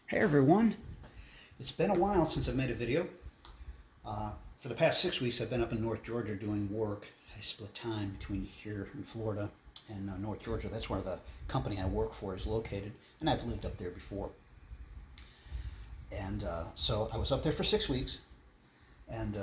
Hey everyone, it's been a while since I've made a video. For the past 6 weeks I've been up in North Georgia doing work. I split time between here in Florida and North Georgia. That's where the company I work for is located, and I've lived up there before. And so I was up there for 6 weeks, and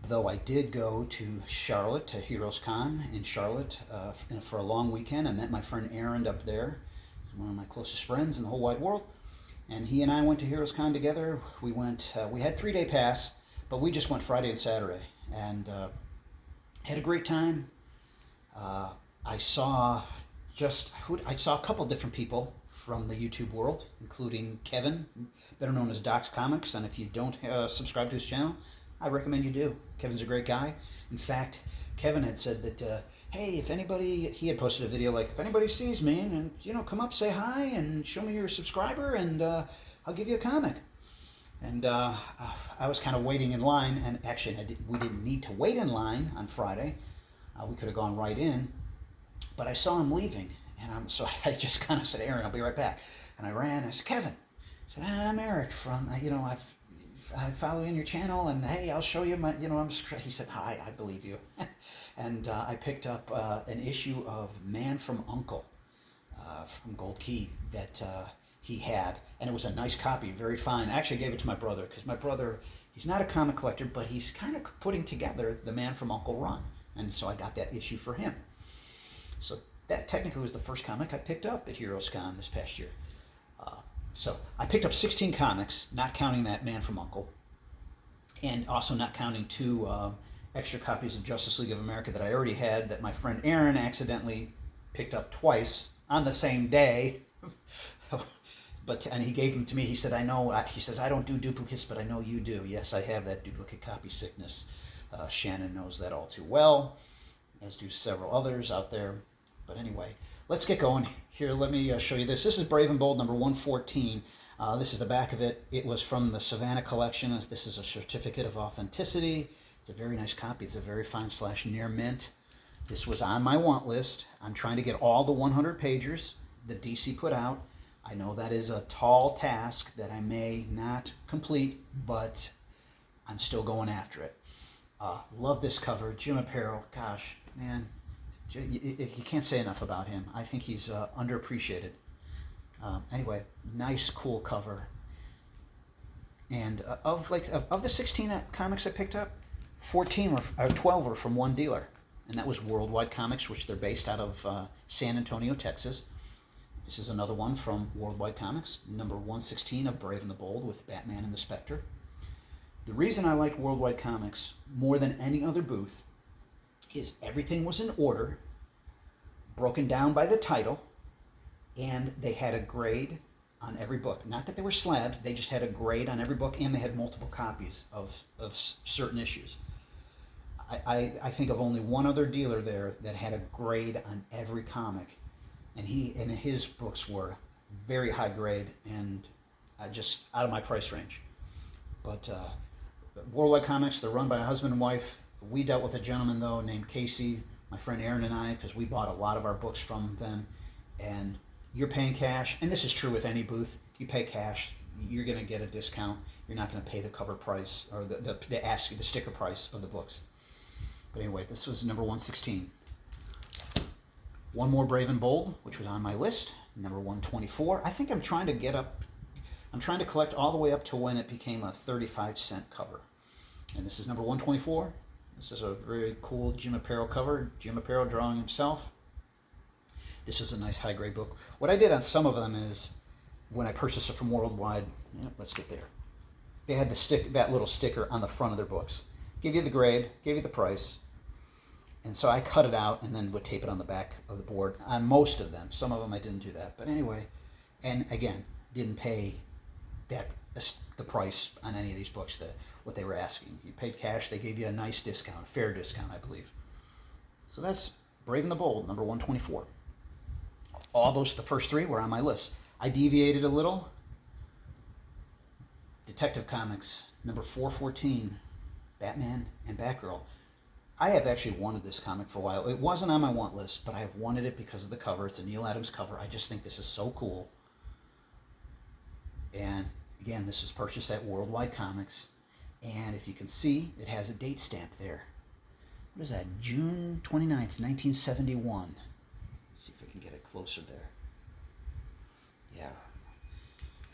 though I did go to Charlotte, to HeroesCon in Charlotte for a long weekend. I met my friend Aaron up there. He's one of my closest friends in the whole wide world. And he and I went to HeroesCon together. We had 3-day pass, but we just went Friday and Saturday, and had a great time. I saw a couple different people from the YouTube world, including Kevin, better known as Doc's Comics. And if you don't subscribe to his channel, I recommend you do. Kevin's a great guy. In fact, Kevin had said that, hey, he had posted a video like, if anybody sees me, and come up, say hi, and show me you're a subscriber, and I'll give you a comic. And I was kind of waiting in line, and actually we didn't need to wait in line on Friday. We could have gone right in, but I saw him leaving, and so I just kind of said, Aaron, I'll be right back. And I ran. I said, Kevin. I said, I'm Eric from, I follow you on your channel, and hey, I'll show you my, he said, hi, I believe you. And I picked up an issue of Man from U.N.C.L.E. From Gold Key that he had, and it was a nice copy, very fine. I actually gave it to my brother, because my brother, he's not a comic collector, but he's kind of putting together the Man from U.N.C.L.E. run, and so I got that issue for him. So that technically was the first comic I picked up at HeroesCon this past year. So I picked up 16 comics, not counting that Man from U.N.C.L.E., and also not counting two extra copies of Justice League of America that I already had, that my friend Aaron accidentally picked up twice on the same day. And he gave them to me. He said, he says, I don't do duplicates, but I know you do. Yes, I have that duplicate copy sickness. Shannon knows that all too well, as do several others out there. But anyway, let's get going. Here, let me show you this. This is Brave and Bold number 114. This is the back of it. It was from the Savannah collection. This is a certificate of authenticity. It's a very nice copy. It's a very fine / near mint. This was on my want list. I'm trying to get all the 100 pagers that DC put out. I know that is a tall task that I may not complete, but I'm still going after it. Love this cover. Jim Aparo, gosh, man, you can't say enough about him. I think he's underappreciated. Anyway, nice, cool cover. And of the 16 comics I picked up, 12 were from one dealer, and that was Worldwide Comics, which they're based out of San Antonio, Texas. This is another one from Worldwide Comics, number 116 of Brave and the Bold with Batman and the Spectre. The reason I liked Worldwide Comics more than any other booth is everything was in order, broken down by the title, and they had a grade on every book. Not that they were slabbed, they just had a grade on every book, and they had multiple copies of certain issues. I think of only one other dealer there that had a grade on every comic, and his books were very high grade and just out of my price range. But Worldwide Comics, they're run by a husband and wife. We dealt with a gentleman, though, named Casey, my friend Aaron and I, because we bought a lot of our books from them. And you're paying cash, and this is true with any booth. You pay cash, you're going to get a discount. You're not going to pay the cover price or the sticker price of the books. But anyway, this was number 116. One more Brave and Bold, which was on my list, number 124. I think I'm trying to collect all the way up to when it became a 35-cent cover. And this is number 124. This is a very cool Jim Aparo cover. Jim Aparo drawing himself. This is a nice high-grade book. What I did on some of them is, when I purchased it from Worldwide, let's get there. They had that little sticker on the front of their books. Give you the grade, give you the price. And so I cut it out and then would tape it on the back of the board on most of them. Some of them I didn't do that. But anyway, and again, didn't pay the price on any of these books, what they were asking. You paid cash, they gave you a nice discount, a fair discount, I believe. So that's Brave and the Bold, number 124. The first three were on my list. I deviated a little. Detective Comics, number 414, Batman and Batgirl. I have actually wanted this comic for a while. It wasn't on my want list, but I have wanted it because of the cover. It's a Neil Adams cover. I just think this is so cool. And again, this was purchased at Worldwide Comics. And if you can see, it has a date stamp there. What is that? June 29th, 1971. Let's see if I can get it closer there. Yeah.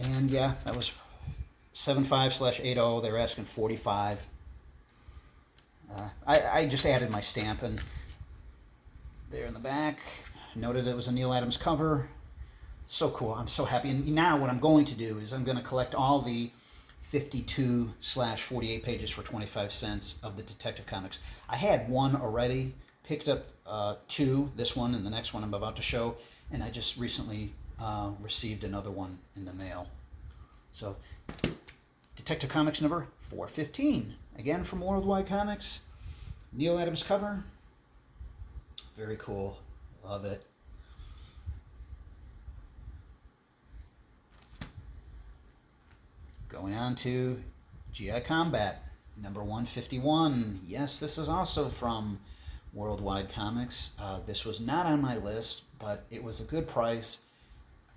And yeah, that was 75/80. They were asking 45. I just added my stamp, and there in the back, noted it was a Neil Adams cover. So cool. I'm so happy. And now what I'm going to do is I'm going to collect all the 52/48 pages for 25 cents of the Detective Comics. I had one already, picked up two, this one and the next one I'm about to show, and I just recently received another one in the mail. So, Detective Comics number 415, again from Worldwide Comics. Neil Adams cover. Very cool. Love it. Going on to GI Combat, number 151. Yes, this is also from Worldwide Comics. This was not on my list, but it was a good price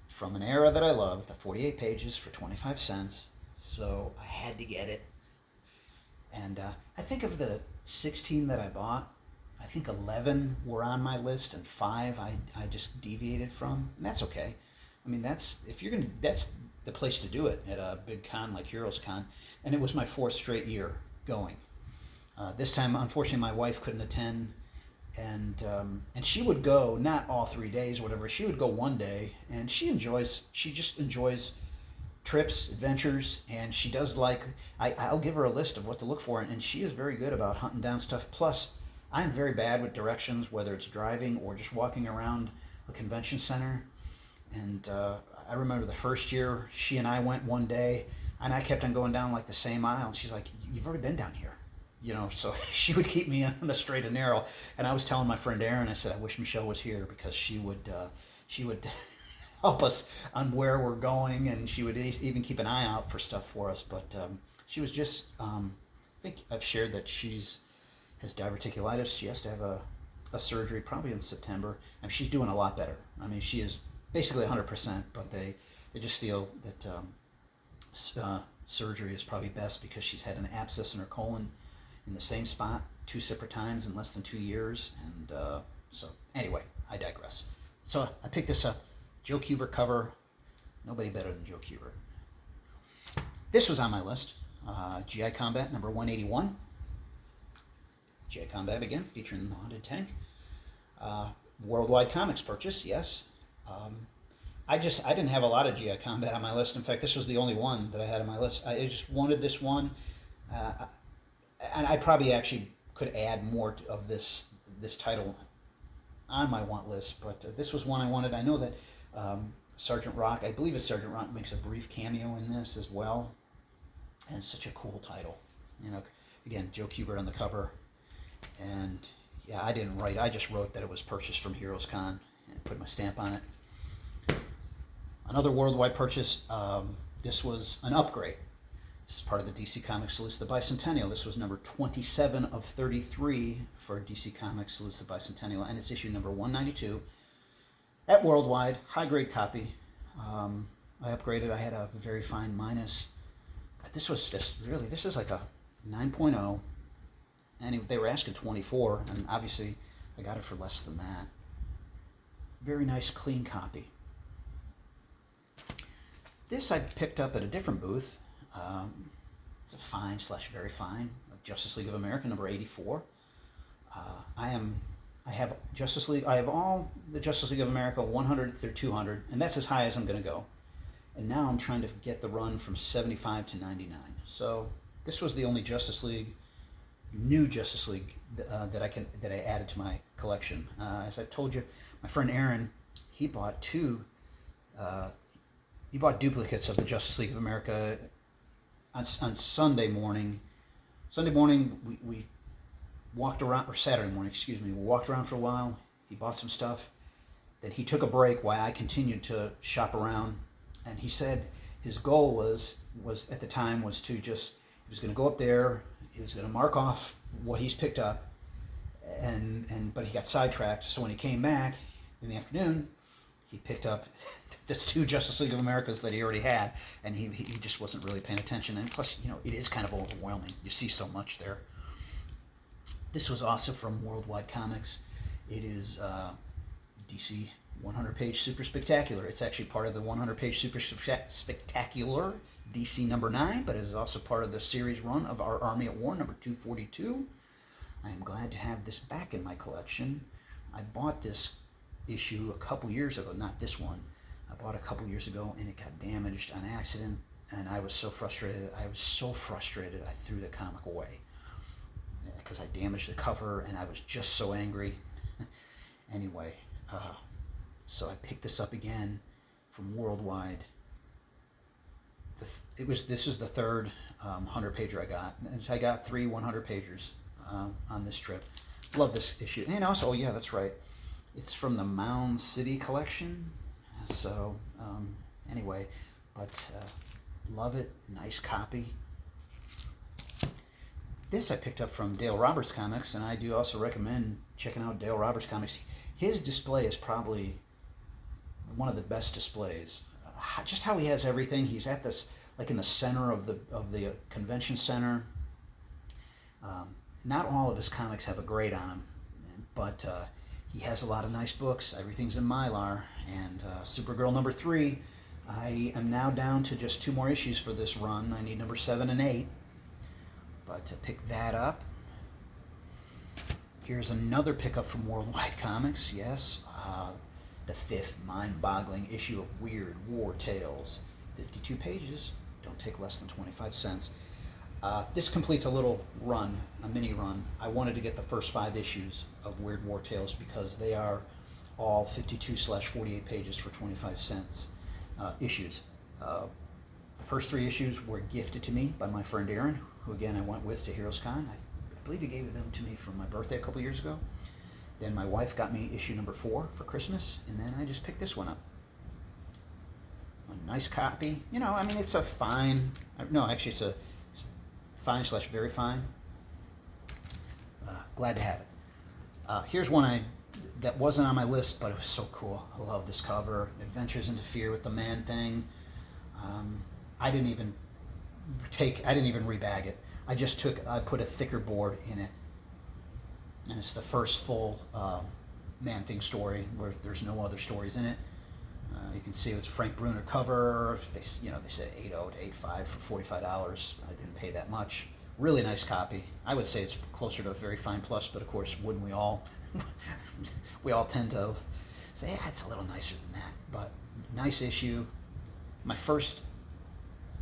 from an era that I love, the 48 pages for 25 cents. So I had to get it. And I think of the 16 that I bought, I think 11 were on my list and 5 I just deviated from. And that's okay. I mean, that's the place to do it at a big con like HeroesCon. And it was my 4th straight year going. This time, unfortunately, my wife couldn't attend. And she would go, not all 3 days or whatever, she would go one day, and she just enjoys trips, adventures, and she does like, I'll give her a list of what to look for, and she is very good about hunting down stuff. Plus, I'm very bad with directions, whether it's driving or just walking around a convention center. And I remember the first year, she and I went one day, and I kept on going down like the same aisle, and she's like, "You've already been down here." You know, so she would keep me on the straight and narrow. And I was telling my friend Aaron, I said, I wish Michelle was here because she would help us on where we're going, and she would even keep an eye out for stuff for us. But she was just, I think I've shared that has diverticulitis. She has to have a surgery probably in September, and she's doing a lot better. I mean, she is basically 100%, but they just feel that surgery is probably best because she's had an abscess in her colon in the same spot 2 separate times in less than 2 years. And so anyway, I digress. So I picked this up, Joe Kubert cover. Nobody better than Joe Kubert. This was on my list, GI Combat number 181. GI Combat again, featuring the Haunted Tank. Worldwide Comics purchase, yes. I didn't have a lot of GI Combat on my list. In fact, this was the only one that I had on my list. I just wanted this one. And I probably actually could add more of this title on my want list, but this was one I wanted. I know that Sergeant Rock, I believe it's Sergeant Rock, makes a brief cameo in this as well. And it's such a cool title. You know, again, Joe Kubert on the cover. And yeah, I didn't write. I just wrote that it was purchased from HeroesCon and put my stamp on it. Another worldwide purchase. This was an upgrade. This is part of the DC Comics Salutes the Bicentennial. This was number 27 of 33 for DC Comics Salutes the Bicentennial, and it's issue number 192 at Worldwide, high-grade copy. I upgraded. I had a very fine minus. But this was just really, this is like a 9.0, and they were asking 24, and obviously I got it for less than that. Very nice, clean copy. This I picked up at a different booth. It's a fine/very fine Justice League of America number 84. I have Justice League. I have all the Justice League of America 100 through 200, and that's as high as I'm going to go. And now I'm trying to get the run from 75 to 99. So this was the only new Justice League that I added to my collection. As I told you, my friend Aaron, he bought duplicates of the Justice League of America on Sunday morning. Sunday morning, we walked around, or Saturday morning, excuse me, we walked around for a while. He bought some stuff. Then he took a break while I continued to shop around. And he said his goal was at the time was to just, he was going to go up there, he was going to mark off what he's picked up, but he got sidetracked. So when he came back in the afternoon, he picked up the two Justice League of Americas that he already had, and he just wasn't really paying attention. And plus, it is kind of overwhelming. You see so much there. This was also from Worldwide Comics. It is DC 100-page Super Spectacular. It's actually part of the 100-page Super Spectacular DC number 9, but it is also part of the series run of Our Army at War number 242. I am glad to have this back in my collection. I bought this issue a couple years ago, not this one. I bought it a couple years ago, and it got damaged on accident, and I was so frustrated. I threw the comic away because I damaged the cover, and I was just so angry. Anyway, so I picked this up again from Worldwide. This is the third 100-pager I got. And I got 3 100-pagers on this trip. Love this issue. And also, yeah, that's right. It's from the Mound City collection. So, anyway, but love it. Nice copy. This I picked up from Dale Roberts Comics, and I do also recommend checking out Dale Roberts Comics. His display is probably one of the best displays. Just how he has everything. He's at this, like in the center of the convention center. Not all of his comics have a grade on them, but he has a lot of nice books. Everything's in Mylar, and Supergirl number 3. I am now down to just 2 more issues for this run. I need number 7 and 8. But to pick that up, here's another pickup from Worldwide Comics. Yes, the 5th mind-boggling issue of Weird War Tales. 52 pages, don't take less than 25 cents. This completes a little run, a mini run. I wanted to get the first 5 issues of Weird War Tales because they are all 52/48 pages for 25 cents issues. The first 3 issues were gifted to me by my friend Aaron, who again I went with to HeroesCon. I believe he gave them to me for my birthday a couple years ago. Then my wife got me issue number 4 for Christmas, and then I just picked this one up. A nice copy. It's a fine, no, actually it's a fine/very fine. Glad to have it. Here's one that wasn't on my list, but it was so cool. I love this cover. Adventures Interfere with the Man-Thing. I didn't even rebag it. I put a thicker board in it. And it's the first full Man-Thing story where there's no other stories in it. You can see it was a Frank Bruner cover. They said $8.00 to $8.5 for $45. I didn't pay that much. Really nice copy. I would say it's closer to a very fine plus, but of course, wouldn't we all? We all tend to say, yeah, it's a little nicer than that. But nice issue. My first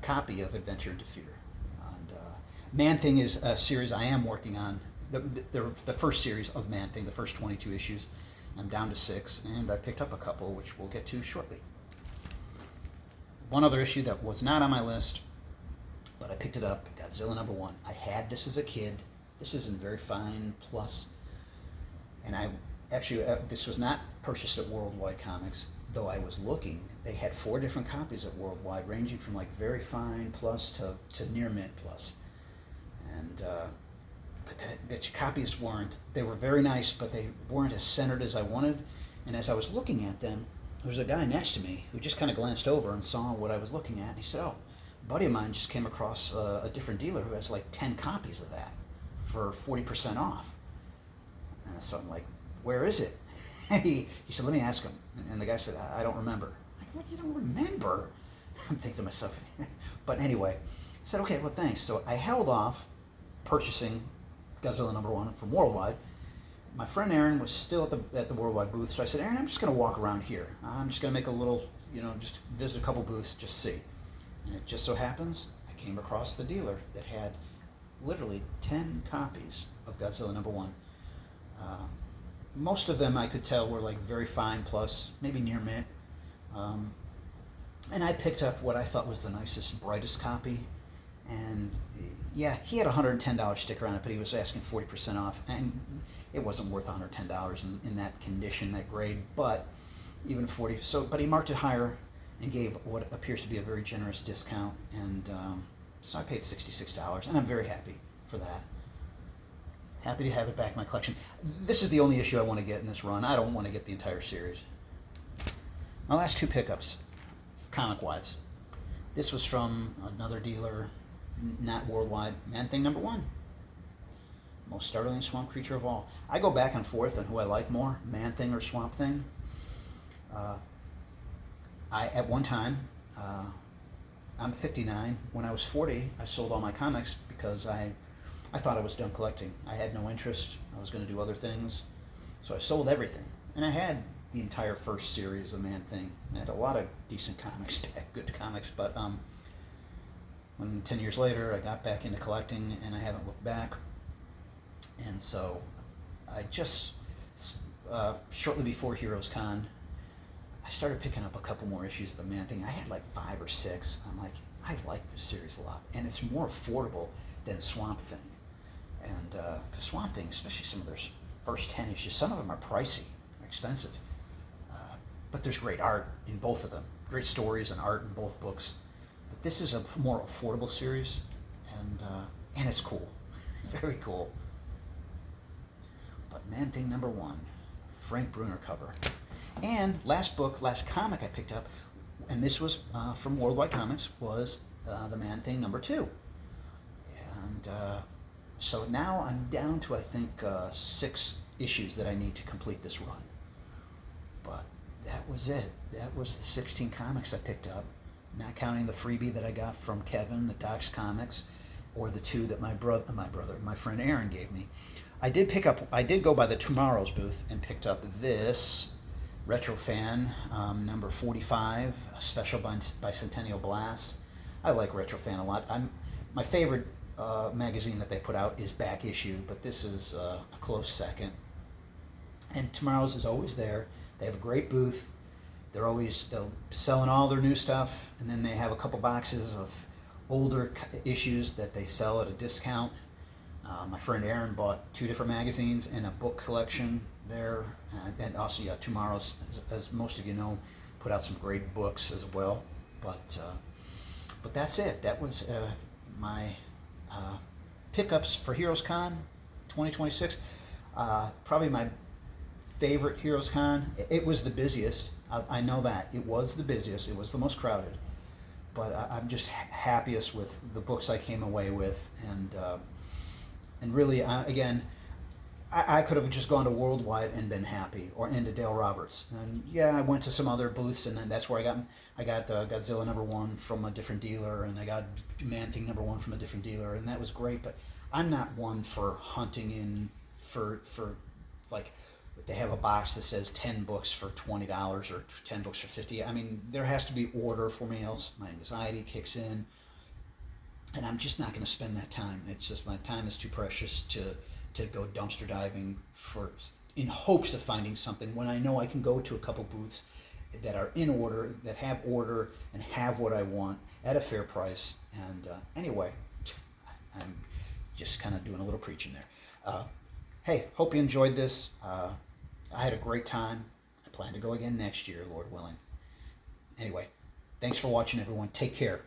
copy of Adventure Interfere. And Man-Thing is a series I am working on. The first series of Man-Thing, the first 22 issues. I'm down to 6, and I picked up a couple, which we'll get to shortly. One other issue that was not on my list, but I picked it up, Godzilla number 1. I had this as a kid. This is in very fine plus. And this was not purchased at Worldwide Comics, though I was looking. They had 4 different copies at Worldwide, ranging from like very fine plus to near mint plus. And but the copies they were very nice, but they weren't as centered as I wanted. And as I was looking at them, there was a guy next to me who just kind of glanced over and saw what I was looking at. And he said, "Oh, a buddy of mine just came across a different dealer who has like 10 copies of that for 40% off." And so I'm like, "Where is it?" And he said, "Let me ask him." And the guy said, "I don't remember." I'm like, "What, you don't remember?" I'm thinking to myself. But anyway, I said, "Okay, well, thanks." So I held off purchasing Godzilla number 1 from Worldwide. My friend Aaron was still at the Worldwide booth, so I said, "Aaron, I'm just going to walk around here. I'm just going to make a little, just visit a couple booths, just see." And it just so happens I came across the dealer that had literally 10 copies of Godzilla number 1. Most of them I could tell were like very fine plus, maybe near mint. And I picked up what I thought was the nicest, brightest copy. And yeah, he had a $110 sticker on it, but he was asking 40% off, and it wasn't worth $110 in that condition, that grade. But even 40, but he marked it higher and gave what appears to be a very generous discount, and so I paid $66, and I'm very happy for that. Happy to have it back in my collection. This is the only issue I want to get in this run. I don't want to get the entire series. My last two pickups, comic-wise. This was from another dealer, not worldwide. Man-Thing #1. Most startling swamp creature of all. I go back and forth on who I like more, Man-Thing or Swamp Thing. At one time, I'm 59. When I was 40, I sold all my comics because I thought I was done collecting. I had no interest. I was going to do other things. So I sold everything. And I had the entire first series of Man-Thing. I had a lot of decent comics back, good comics, but when 10 years later I got back into collecting and I haven't looked back. And so I just, shortly before HeroesCon, I started picking up a couple more issues of the Man-Thing. I had like 5 or 6. I'm like, I like this series a lot. And it's more affordable than Swamp Thing. And because Swamp Thing, especially some of their first 10 issues, some of them are pricey, expensive. But there's great art in both of them. Great stories and art in both books. But this is a more affordable series, and it's cool. Very cool. But Man-Thing #1, Frank Bruner cover. And last comic I picked up, and this was from Worldwide Comics, was the Man-Thing #2. And so now I'm down to, I think, 6 issues that I need to complete this run. But that was it. That was the 16 comics I picked up, not counting the freebie that I got from Kevin at Doc's Comics, or the 2 that my friend Aaron gave me. I did go by the Tomorrow's booth and picked up this Retro Fan number 45, Special Bicentennial Blast. I like Retro Fan a lot. My favorite magazine that they put out is Back Issue, but this is a close second. And Tomorrow's is always there. They have a great booth. They're selling all their new stuff, and then they have a couple boxes of older issues that they sell at a discount. My friend Aaron bought 2 different magazines and a book collection there, and also Tomorrow's, as most of you know, put out some great books as well. But that's it. That was my pickups for HeroesCon 2026. Probably my favorite HeroesCon. It was the busiest. I know that. It was the busiest. It was the most crowded. But I'm just happiest with the books I came away with. And really, again, I could have just gone to Worldwide and been happy, or into Dale Roberts. And yeah, I went to some other booths, and then that's where I got Godzilla #1 from a different dealer, and I got Man-Thing #1 from a different dealer, and that was great. But I'm not one for hunting in for like, if they have a box that says 10 books for $20 or 10 books for $50. I mean, there has to be order for me, else my anxiety kicks in, and I'm just not going to spend that time. It's just, my time is too precious to go dumpster diving in hopes of finding something, when I know I can go to a couple booths that are in order, that have order and have what I want at a fair price. And anyway, I'm just kind of doing a little preaching there. Hey, hope you enjoyed this. I had a great time. I plan to go again next year, Lord willing. Anyway, thanks for watching, everyone. Take care.